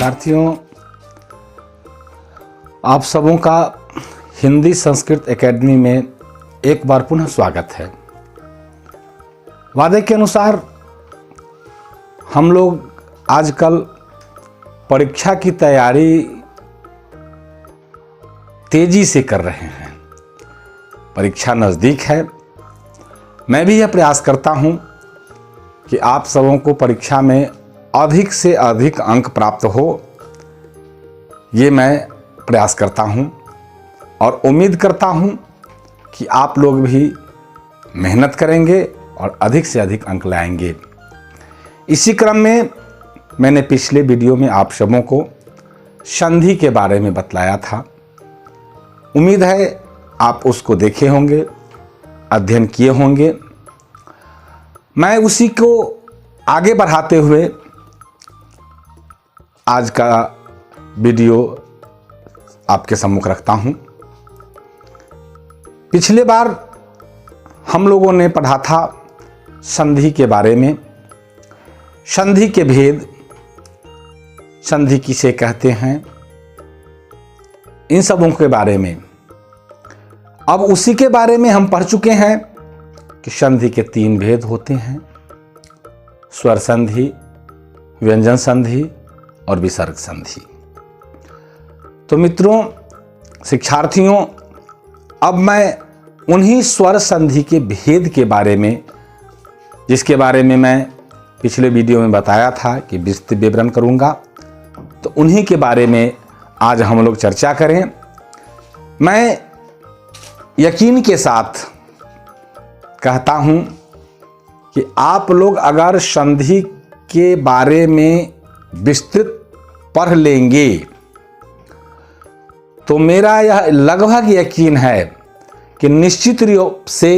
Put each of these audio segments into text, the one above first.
शिक्षार्थियों, आप सबों का हिंदी संस्कृत एकेडमी में एक बार पुनः स्वागत है। वादे के अनुसार हम लोग आजकल परीक्षा की तैयारी तेजी से कर रहे हैं। परीक्षा नज़दीक है। मैं भी यह प्रयास करता हूं कि आप सबों को परीक्षा में अधिक से अधिक अंक प्राप्त हो, ये मैं प्रयास करता हूं और उम्मीद करता हूं कि आप लोग भी मेहनत करेंगे और अधिक से अधिक अंक लाएंगे। इसी क्रम में मैंने पिछले वीडियो में आप सबों को संधि के बारे में बतलाया था। उम्मीद है आप उसको देखे होंगे, अध्ययन किए होंगे। मैं उसी को आगे बढ़ाते हुए आज का वीडियो आपके सम्मुख रखता हूं। पिछले बार हम लोगों ने पढ़ा था संधि के बारे में, संधि के भेद, संधि किसे कहते हैं, इन सबों के बारे में। अब उसी के बारे में हम पढ़ चुके हैं कि संधि के 3 भेद होते हैं: स्वर संधि, व्यंजन संधि और विसर्ग संधि। तो मित्रों, शिक्षार्थियों, अब मैं उन्हीं स्वर संधि के भेद के बारे में, जिसके बारे में मैं पिछले वीडियो में बताया था कि विस्तृत विवरण करूंगा, तो उन्हीं के बारे में आज हम लोग चर्चा करें। मैं यकीन के साथ कहता हूं कि आप लोग अगर संधि के बारे में विस्तृत पढ़ लेंगे तो मेरा यह लगभग यकीन है कि निश्चित रूप से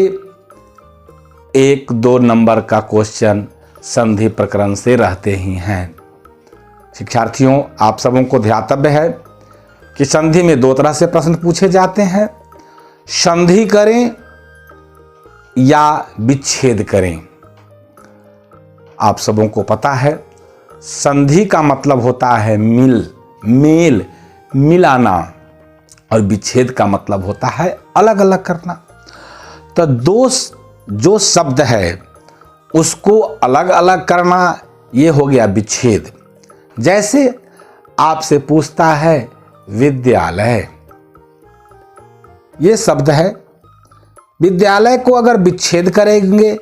1-2 नंबर का क्वेश्चन संधि प्रकरण से रहते ही हैं। शिक्षार्थियों, आप सबों को ध्यातव्य है कि संधि में 2 तरह से प्रश्न पूछे जाते हैं: संधि करें या विच्छेद करें। आप सबों को पता है संधि का मतलब होता है मेल, मिलाना, और विच्छेद का मतलब होता है अलग अलग करना। तो जो शब्द है उसको अलग अलग करना, ये हो गया विच्छेद। जैसे आपसे पूछता है विद्यालय, ये शब्द है, विद्यालय को अगर विच्छेद करेंगे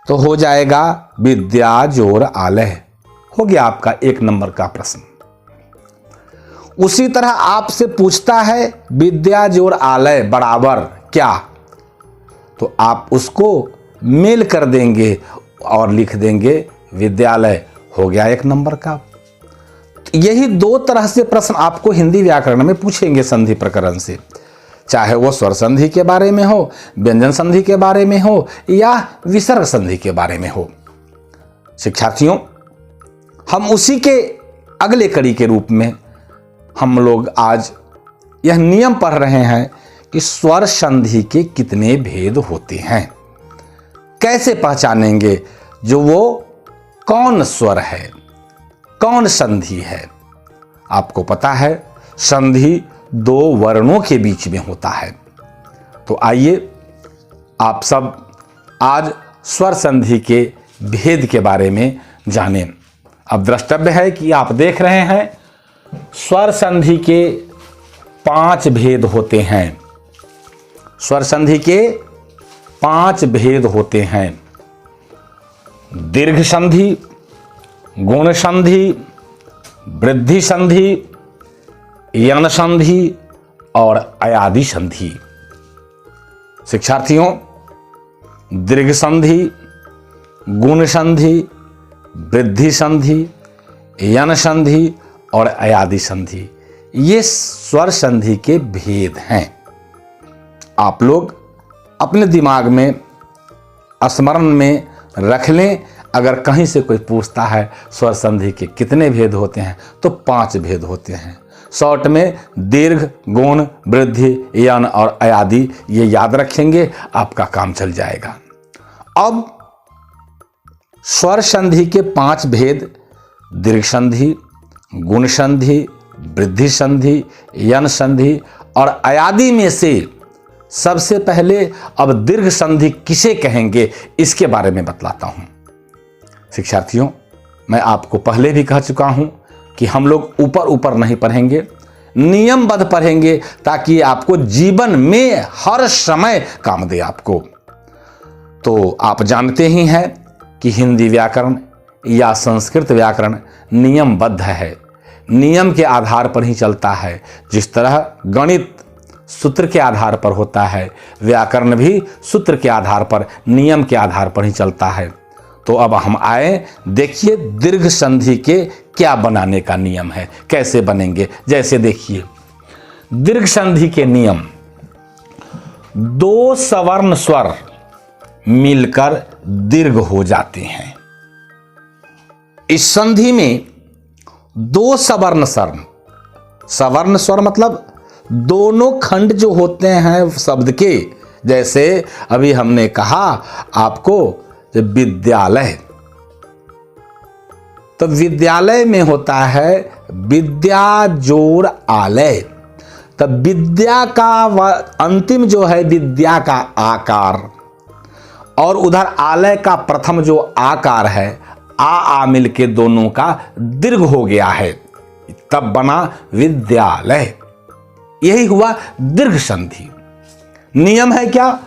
तो हो जाएगा विद्या जोड़ आलय, हो गया आपका 1 नंबर का प्रश्न। उसी तरह आपसे पूछता है विद्या जोड़ आलय बराबर क्या, तो आप उसको मेल कर देंगे और लिख देंगे विद्यालय, हो गया 1 नंबर का। यही 2 तरह से प्रश्न आपको हिंदी व्याकरण में पूछेंगे संधि प्रकरण से, चाहे वो स्वर संधि के बारे में हो, व्यंजन संधि के बारे में हो या विसर्ग संधि के बारे में हो। शिक्षार्थियों, हम उसी के अगले कड़ी के रूप में हम लोग आज यह नियम पढ़ रहे हैं कि स्वर संधि के कितने भेद होते हैं, कैसे पहचानेंगे जो वो कौन स्वर है, कौन संधि है। आपको पता है संधि 2 वर्णों के बीच में होता है। तो आइए आप सब आज स्वर संधि के भेद के बारे में जानें। अब द्रष्टव्य है कि आप देख रहे हैं स्वर संधि के 5 भेद होते हैं। स्वर संधि के 5 भेद होते हैं: दीर्घ संधि, गुण संधि, वृद्धि संधि, यन संधि और अयादि संधि। शिक्षार्थियों, दीर्घ संधि, गुण संधि, वृद्धि संधि, यन संधि और अयादि संधि, ये स्वर संधि के भेद हैं। आप लोग अपने दिमाग में स्मरण में रख लें। अगर कहीं से कोई पूछता है स्वर संधि के कितने भेद होते हैं, तो 5 भेद होते हैं। शॉर्ट में दीर्घ, गुण, वृद्धि, यन और अयादि, ये याद रखेंगे, आपका काम चल जाएगा। अब स्वर संधि के 5 भेद: दीर्घ संधि, गुण संधि, वृद्धि संधि, यन संधि और अयादि में से सबसे पहले अब दीर्घ संधि किसे कहेंगे इसके बारे में बतलाता हूं। शिक्षार्थियों, मैं आपको पहले भी कह चुका हूं कि हम लोग ऊपर ऊपर नहीं पढ़ेंगे, नियमबद्ध पढ़ेंगे ताकि आपको जीवन में हर समय काम दे आपको। तो आप जानते ही हैं कि हिंदी व्याकरण या संस्कृत व्याकरण नियमबद्ध है, नियम के आधार पर ही चलता है। जिस तरह गणित सूत्र के आधार पर होता है, व्याकरण भी सूत्र के आधार पर, नियम के आधार पर ही चलता है। तो अब हम आए, देखिए दीर्घ संधि के क्या बनाने का नियम है, कैसे बनेंगे। जैसे देखिए दीर्घ संधि के नियम, दो सवर्ण स्वर मिलकर दीर्घ हो जाते हैं। इस संधि में दो सवर्ण स्वर मतलब दोनों खंड जो होते हैं शब्द के, जैसे अभी हमने कहा आपको विद्यालय, तो विद्यालय में होता है विद्या जोड़ आलय। तो विद्या का अंतिम जो है विद्या का आकार और उधर आलय का प्रथम जो आकार है आ मिलके दोनों का दीर्घ हो गया है, तब बना विद्यालय। यही हुआ दीर्घ संधि। नियम है क्या?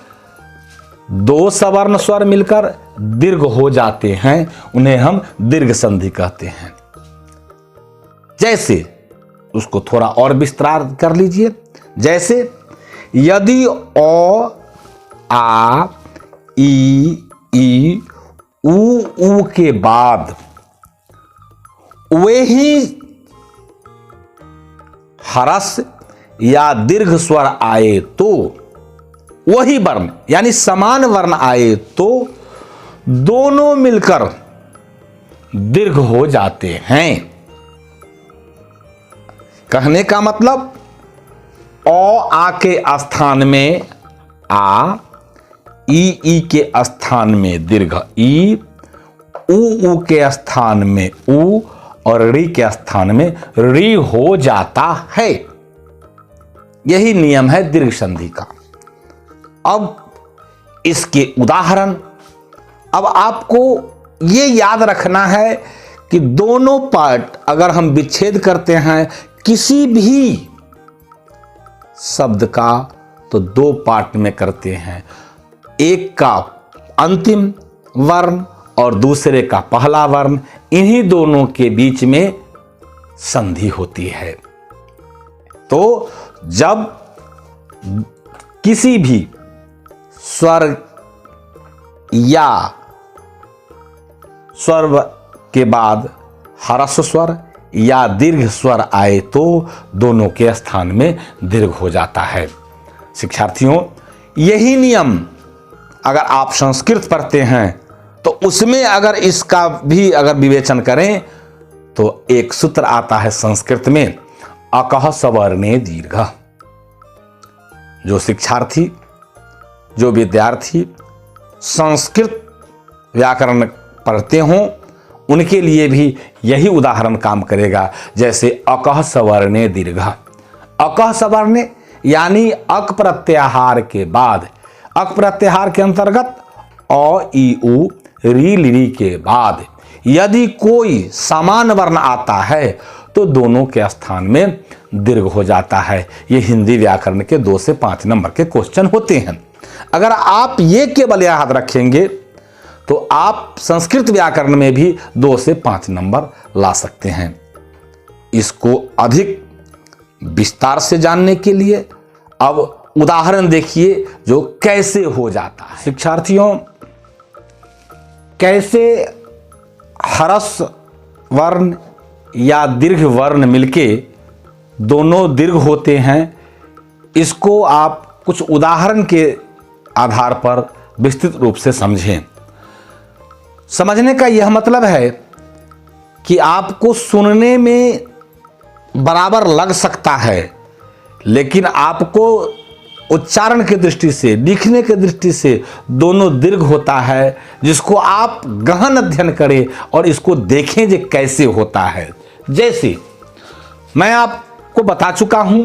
दो सवर्ण स्वर मिलकर दीर्घ हो जाते हैं, उन्हें हम दीर्घ संधि कहते हैं। जैसे उसको थोड़ा और विस्तार कर लीजिए। जैसे यदि ओ आ ई ऊ के बाद वे ही ह्रस्व या दीर्घ स्वर आए तो, वही वर्ण यानी समान वर्ण आए तो दोनों मिलकर दीर्घ हो जाते हैं। कहने का मतलब ओ आ के स्थान में आ, ई के स्थान में दीर्घ ई, ऊ के स्थान में ऊ और री के स्थान में री हो जाता है। यही नियम है दीर्घ संधि का। अब इसके उदाहरण, अब आपको ये याद रखना है कि दोनों पार्ट अगर हम विच्छेद करते हैं किसी भी शब्द का तो दो पार्ट में करते हैं, एक का अंतिम वर्ण और दूसरे का पहला वर्ण, इन्हीं दोनों के बीच में संधि होती है। तो जब किसी भी स्वर या स्वर के बाद ह्रस्व स्वर या दीर्घ स्वर आए तो दोनों के स्थान में दीर्घ हो जाता है। शिक्षार्थियों, यही नियम अगर आप संस्कृत पढ़ते हैं तो उसमें अगर इसका भी अगर विवेचन करें तो एक सूत्र आता है संस्कृत में, अकः सवर्णे दीर्घ। जो शिक्षार्थी, जो विद्यार्थी संस्कृत व्याकरण पढ़ते हों उनके लिए भी यही उदाहरण काम करेगा। जैसे अकः सवर्णे दीर्घ, अकः सवर्णे यानी अक प्रत्याहार के बाद, अक प्रत्याहार के अंतर्गत अ ई उ री ली के बाद यदि कोई समान वर्ण आता है तो दोनों के स्थान में दीर्घ हो जाता है। ये हिंदी व्याकरण के 2 से 5 नंबर के क्वेश्चन होते हैं। अगर आप ये केवल याद रखेंगे तो आप संस्कृत व्याकरण में भी 2 से 5 नंबर ला सकते हैं। इसको अधिक विस्तार से जानने के लिए अब उदाहरण देखिए जो कैसे हो जाता है। शिक्षार्थियों, कैसे ह्रस्व वर्ण या दीर्घ वर्ण मिलके दोनों दीर्घ होते हैं, इसको आप कुछ उदाहरण के आधार पर विस्तृत रूप से समझें। समझने का यह मतलब है कि आपको सुनने में बराबर लग सकता है, लेकिन आपको उच्चारण की दृष्टि से, लिखने की दृष्टि से दोनों दीर्घ होता है, जिसको आप गहन अध्ययन करें और इसको देखें जो कैसे होता है। जैसे मैं आपको बता चुका हूं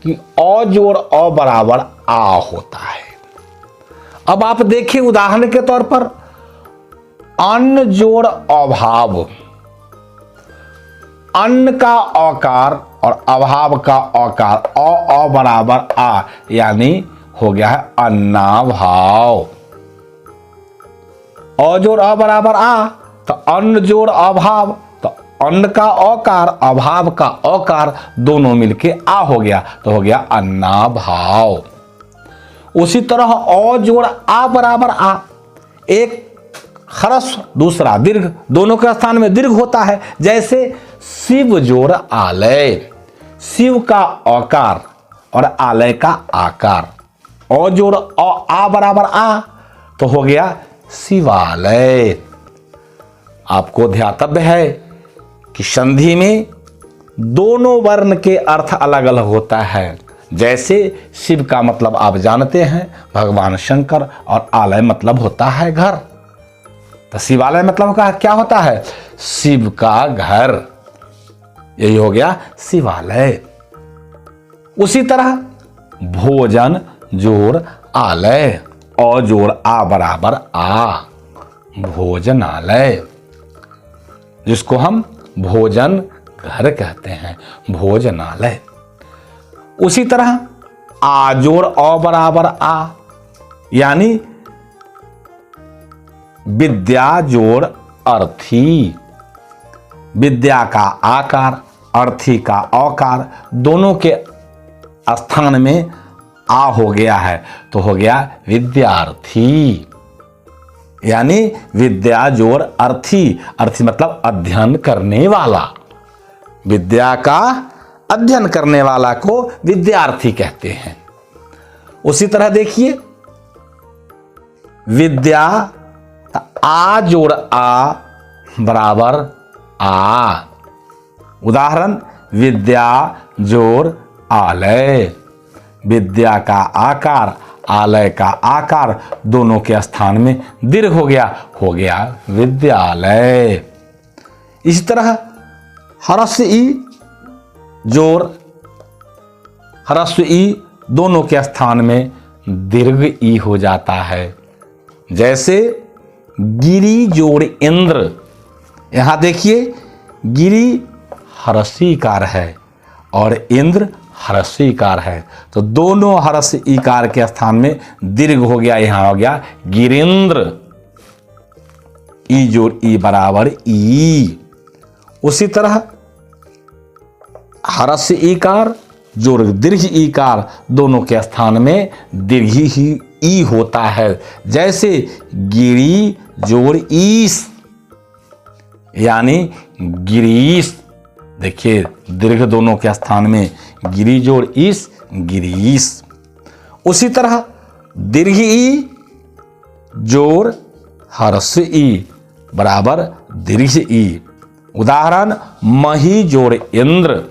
कि अ जोड़ अ बराबर आ होता है। अब आप देखिए उदाहरण के तौर पर अन्न जोड़ अभाव, अन्न का अकार और अभाव का अकार, अ बराबर आ, यानी हो गया है अन्नाभाव। अ जोड़ अ बराबर आ तो अन्न जोड़ अभाव, तो अन्न का अकार अभाव का अकार दोनों मिलके आ हो गया, तो हो गया अन्नाभाव। उसी तरह अ जोड़ आ बराबर आ, एक ह्रस्व दूसरा दीर्घ, दोनों के स्थान में दीर्घ होता है। जैसे शिव जोड़ आलय, शिव का अकार और आलय का आकार, अ जोड़ आ बराबर आ तो हो गया शिवालय। आपको ध्यातव्य है कि संधि में दोनों वर्ण के अर्थ अलग अलग होता है। जैसे शिव का मतलब आप जानते हैं भगवान शंकर, और आलय मतलब होता है घर। तो शिवालय मतलब का क्या होता है? शिव का घर, यही हो गया शिवालय। उसी तरह भोजन जोड़ आलय, अ जोड़ आ बराबर आ, भोजनालय, जिसको हम भोजन घर कहते हैं, भोजनालय। उसी तरह आ जोड़ अ बराबर आ, यानी विद्या जोड़ अर्थी, विद्या का आकार अर्थी का अकार दोनों के स्थान में आ हो गया है, तो हो गया विद्यार्थी, यानी विद्या जोड़ अर्थी, अर्थी मतलब अध्ययन करने वाला, विद्या का अध्ययन करने वाला को विद्यार्थी कहते हैं। उसी तरह देखिए विद्या आ जोड़ आ बराबर आ, उदाहरण विद्या जोड़ आलय, विद्या का आकार आलय का आकार दोनों के स्थान में दीर्घ हो गया विद्यालय। इसी तरह ह्रस्व ई जोड़ ह्रस्व ई दोनों के स्थान में दीर्घ ई हो जाता है। जैसे गिरी जोड़ इंद्र, यहां देखिए गिरी ह्रस्व ईकार है और इंद्र ह्रस्व ईकार है, तो दोनों ह्रस्व ईकार के स्थान में दीर्घ हो गया, यहां हो गया गिरेंद्र, ई जोड़ ई बराबर ई। उसी तरह ह्रस्व ईकार जोड़ दीर्घ ईकार दोनों के स्थान में दीर्घ ही ई होता है। जैसे गिरी जोड़ ईस, यानी गिरीश, देखिए दीर्घ दोनों के स्थान में गिरी जोड़ ईस गिरीश। उसी तरह दीर्घ ई जोड़ ह्रस्व ई बराबर दीर्घ ई, उदाहरण मही जोड़ इंद्र,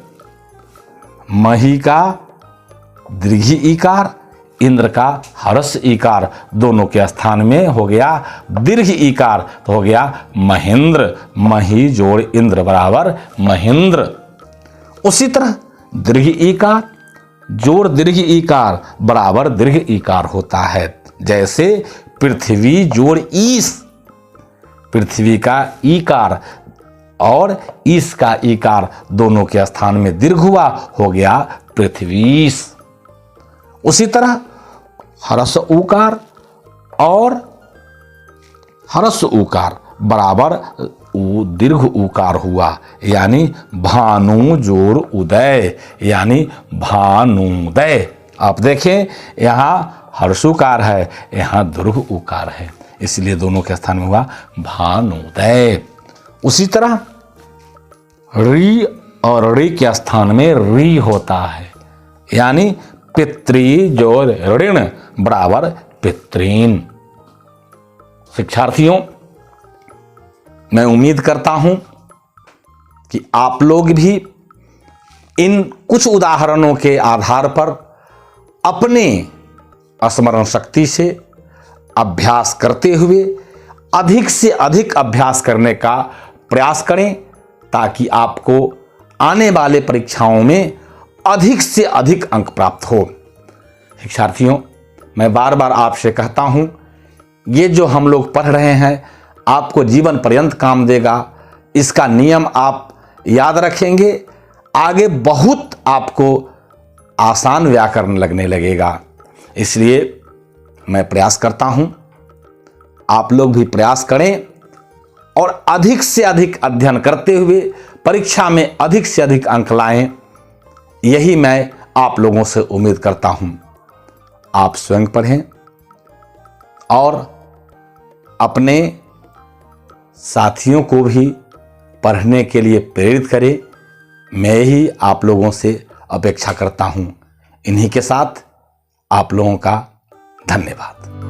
मही का दीर्घ ईकार इंद्र का ह्रस्व ईकार दोनों के स्थान में हो गया दीर्घ ईकार, तो हो गया महेंद्र, मही जोड़ इंद्र बराबर महेंद्र। उसी तरह दीर्घ ईकार जोड़ दीर्घ ईकार बराबर दीर्घ ईकार होता है। जैसे पृथ्वी जोड़ ईस, पृथ्वी का ईकार और ईस का ईकार दोनों के स्थान में दीर्घ हुआ, हो गया पृथ्वीस। उसी तरह ह्रस्व उकार और ह्रस्व उकार बराबर दीर्घ उकार हुआ, यानी भानु जोड़ उदय, यानी भानुदय। आप देखें यहाँ हर्षुकार है, यहाँ दीर्घ उकार है, इसलिए दोनों के स्थान में हुआ भानुदय। उसी तरह री और री के स्थान में री होता है, यानी पितृ जोड़ ऋण बराबर पितृन। शिक्षार्थियों, मैं उम्मीद करता हूं कि आप लोग भी इन कुछ उदाहरणों के आधार पर अपने स्मरण शक्ति से अभ्यास करते हुए अधिक से अधिक अभ्यास करने का प्रयास करें, ताकि आपको आने वाले परीक्षाओं में अधिक से अधिक अंक प्राप्त हो। शिक्षार्थियों, मैं बार बार आपसे कहता हूं, ये जो हम लोग पढ़ रहे हैं आपको जीवन पर्यंत काम देगा। इसका नियम आप याद रखेंगे, आगे बहुत आपको आसान व्याकरण लगने लगेगा। इसलिए मैं प्रयास करता हूं, आप लोग भी प्रयास करें और अधिक से अधिक अध्ययन करते हुए परीक्षा में अधिक से अधिक अंक लाएं। यही मैं आप लोगों से उम्मीद करता हूं। आप स्वयं पढ़ें और अपने साथियों को भी पढ़ने के लिए प्रेरित करें। मैं ही आप लोगों से अपेक्षा करता हूं। इन्हीं के साथ आप लोगों का धन्यवाद।